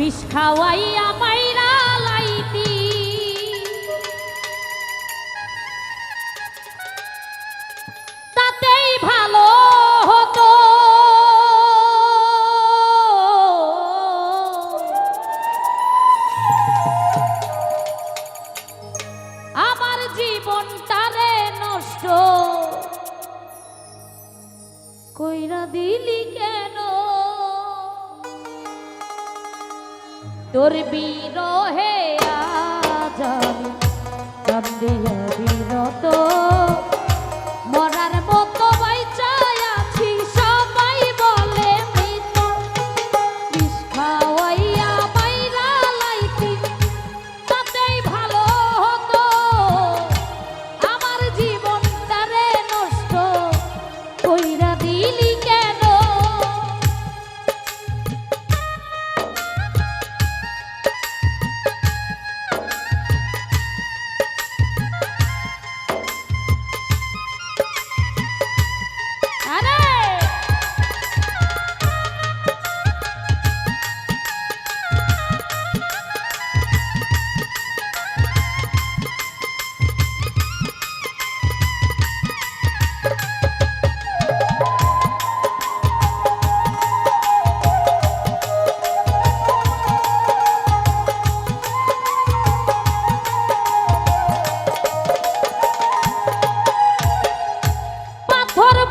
বিষ খাওয়াইয়া মাইরা লাইতি তাতেই ভালো হতো। আমার জীবনটারে নষ্ট কইরা দিলি কেন? তোর বিরহে আজ আমি কান্দিয়া বিরত, মরার মতো বাইচাই আছি সবাই বলে মৃত। বিষ খাওয়াইয়া মাইরা লাইতি তাতেই ভালো হতো। আমার জীবনটারে নষ্ট কইরা দিলি কেন?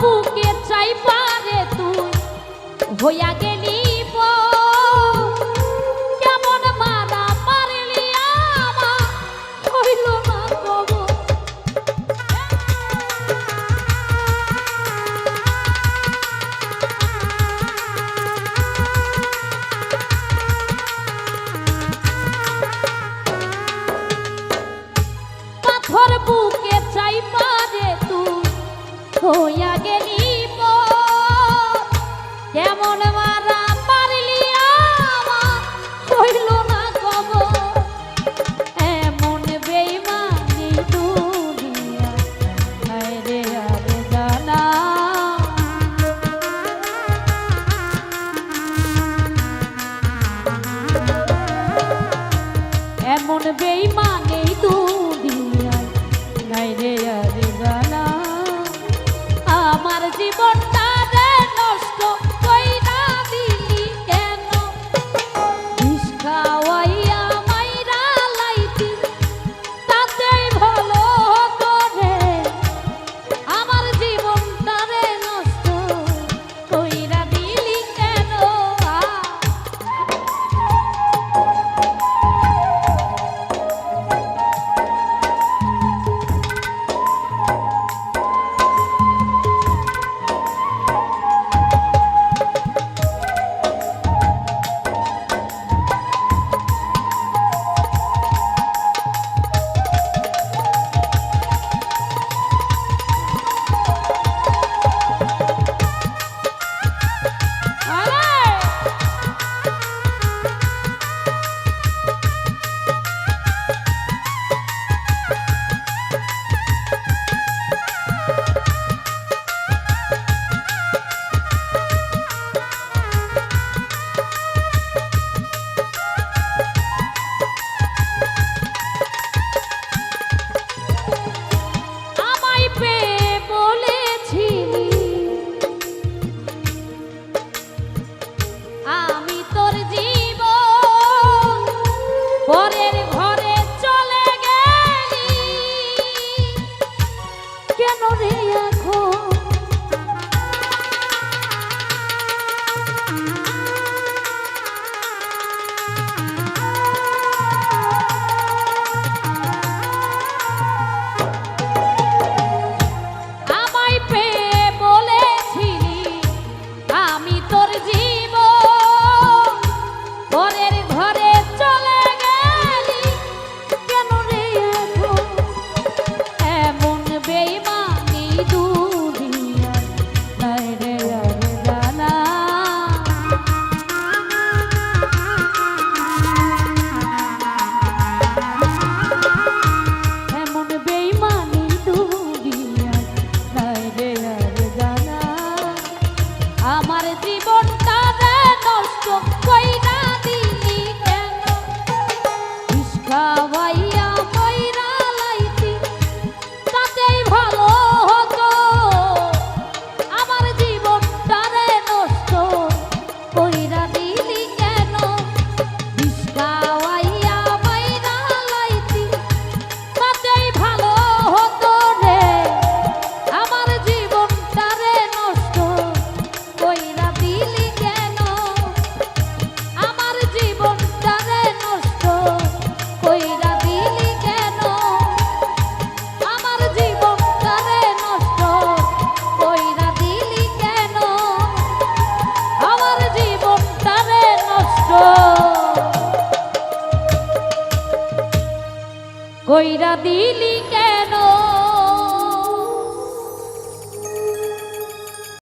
বুকে চাই পারে তুই হইয়া গেলি কেমন মারা পারলি আমার হইল না খবর। পাথর বুকে চাই পারে তুই হইয়া গেলি কেমন মারা পারলি আমার হইল না খবর। এমন বেইমানি দুনিয়া হায় রে আরে জানা, এমন বেইমানি দুনিয়া হায় রে আরে জানা। আমার জীবনটা নষ্ট কইরা দিলি কেন? বিষ খাওয়াইয়া মাইরা লাইতি তাতেই ভালো হতো রে। আমার জীবনটারে নষ্ট কইরা দিলি কেন? পরের ঘরে চলে গেলি কেন রে এখন? আমায় পেয়ে বলেছিলি আমি তোর জীবন, পরের ঘরে চলে এমন বেইমানি দুনিয়া কইরা দিলি